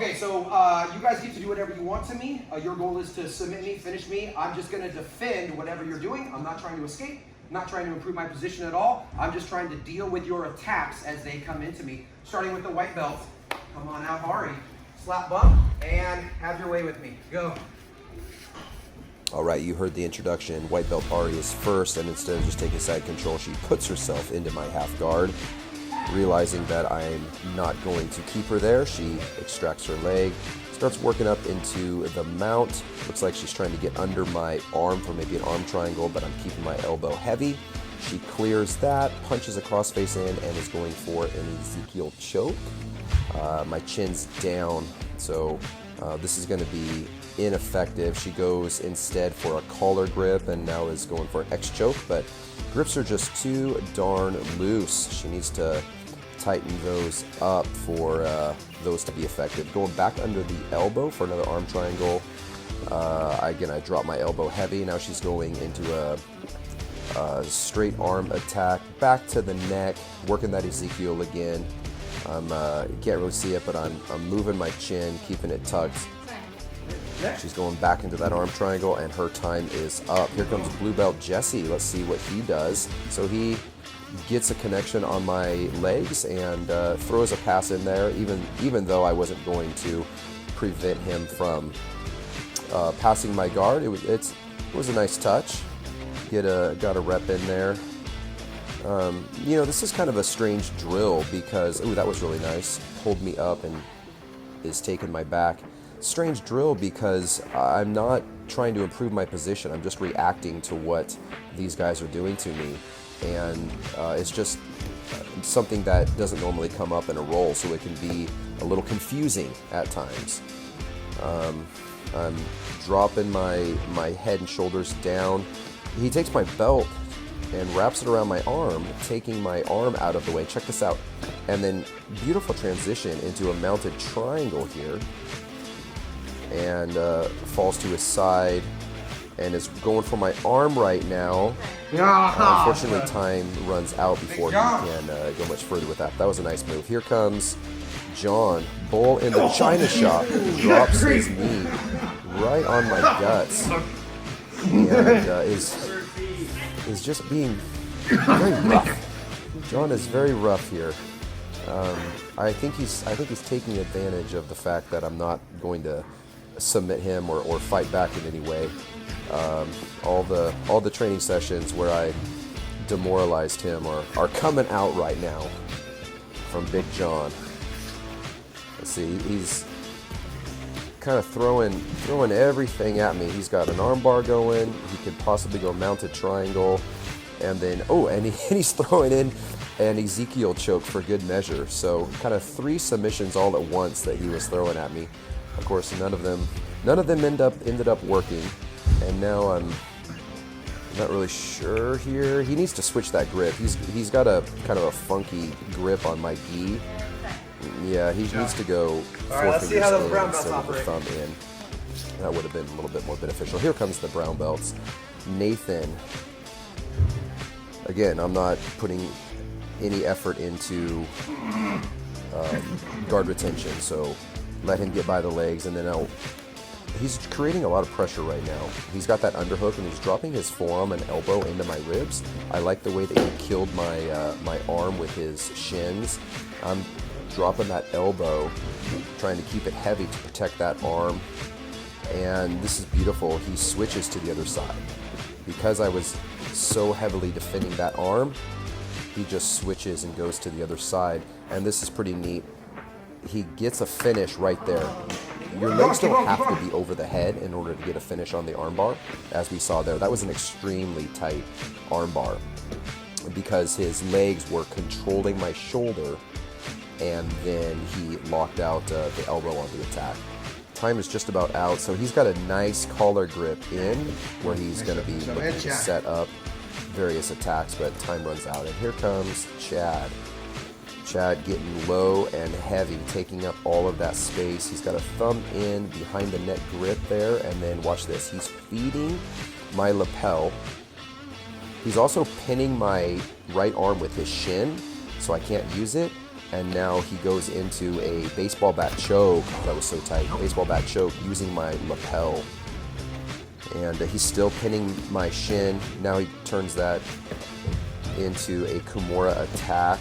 Okay, so you guys get to do whatever you want to me. Your goal is to submit me, finish me. I'm just going to defend whatever you're doing. I'm not trying to escape. I'm not trying to improve my position at all. I'm just trying to deal with your attacks as they come into me. Starting with the white belt. Come on out, Hari. Slap bump, and have your way with me. Go. All right, you heard the introduction. White belt Ari is first, and instead of just taking side control, she puts herself into my half guard. Realizing that I'm not going to keep her there, she extracts her leg, starts working up into the mount. Looks like she's trying to get under my arm for maybe an arm triangle, but I'm keeping my elbow heavy. She clears that, punches a crossface in, and is going for an Ezekiel choke. My chin's down, so this is going to be ineffective. She goes instead for a collar grip and now is going for an X choke, but grips are just too darn loose. She needs to tighten those up for those to be effective. Going back under the elbow for another arm triangle. Again, I drop my elbow heavy. Now she's going into a straight arm attack. Back to the neck, working that Ezekiel again. You can't really see it, but I'm moving my chin, keeping it tucked. She's going back into that arm triangle, and her time is up. Here comes blue belt Jesse. Let's see what he does. So he gets a connection on my legs and throws a pass in there, even though I wasn't going to prevent him from passing my guard. It was a nice touch. Got a rep in there. You know, this is kind of a strange drill because, ooh, that was really nice. Pulled me up and is taking my back. Strange drill because I'm not trying to improve my position. I'm just reacting to what these guys are doing to me. And it's just something that doesn't normally come up in a roll, so it can be a little confusing at times. I'm dropping my head and shoulders down. He takes my belt and wraps it around my arm, taking my arm out of the way. Check this out. And then beautiful transition into a mounted triangle here. And falls to his side and is going for my arm right now. Unfortunately, time runs out before he can go much further with that. That was a nice move. Here comes John, bull in the China shop, drops his knee right on my guts, and is just being very rough. John is very rough here. I think he's taking advantage of the fact that I'm not going to submit him or fight back in any way. All the training sessions where I demoralized him are coming out right now from Big John. Let's see, he's kind of throwing everything at me. He's got an armbar going. He could possibly go mounted triangle, and then and he's throwing in an Ezekiel choke for good measure. So kind of 3 submissions all at once that he was throwing at me. Of course, none of them ended up working, and now I'm not really sure here. He needs to switch that grip. He's got a kind of a funky grip on my gi. Yeah, he needs to go 4 fingers in instead of the thumb in. That would have been a little bit more beneficial. Here comes the brown belts. Nathan. Again, I'm not putting any effort into guard retention, so let him get by the legs, and then he's creating a lot of pressure right now. He's got that underhook, and he's dropping his forearm and elbow into my ribs. I like the way that he killed my arm with his shins. I'm dropping that elbow, trying to keep it heavy to protect that arm, and this is beautiful. He switches to the other side. Because I was so heavily defending that arm, he just switches and goes to the other side, and this is pretty neat. He gets a finish right there. Your legs don't have to be over the head in order to get a finish on the armbar, as we saw there. That was an extremely tight armbar because his legs were controlling my shoulder, and then he locked out the elbow on the attack. Time is just about out, so he's got a nice collar grip in where he's going to be looking to set up various attacks, but time runs out. And here comes Chad. Chad getting low and heavy, taking up all of that space. He's got a thumb in behind the neck grip there, and then watch this. He's feeding my lapel. He's also pinning my right arm with his shin, so I can't use it. and now he goes into a baseball bat choke. Oh, that was so tight. Baseball bat choke using my lapel. And he's still pinning my shin. Now he turns that into a Kimura attack.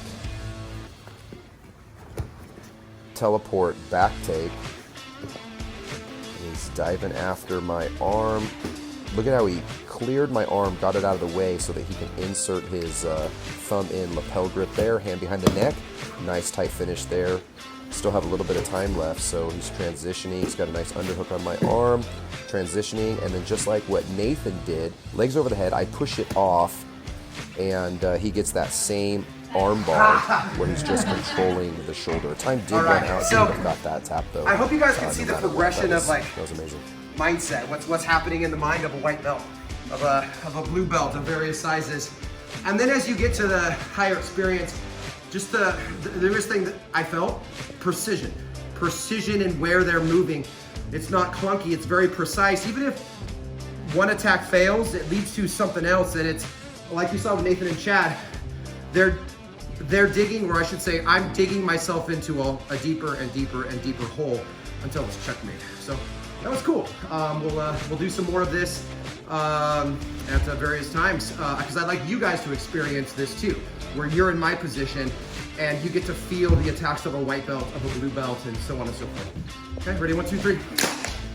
Teleport back take. He's diving after my arm. Look at how he cleared my arm, got it out of the way so that he can insert his thumb in lapel grip there, hand behind the neck. Nice tight finish there. Still have a little bit of time left, so he's transitioning. He's got a nice underhook on my arm, transitioning, and then just like what Nathan did, legs over the head, I push it off, and he gets that same arm bar where he's just controlling the shoulder. Time did run out. So he got that tap though. I hope you guys can see the progression of like that was amazing. Mindset. What's happening in the mind of a white belt, of a blue belt of various sizes, and then as you get to the higher experience, just the biggest thing that I felt, precision in where they're moving. It's not clunky. It's very precise. Even if one attack fails, it leads to something else, and it's like you saw with Nathan and Chad. They're digging, or I should say, I'm digging myself into a deeper and deeper and deeper hole until it's checkmate. So that was cool. We'll do some more of this at various times because I'd like you guys to experience this too, where you're in my position and you get to feel the attacks of a white belt, of a blue belt, and so on and so forth. Okay, ready? 1, 2, 3.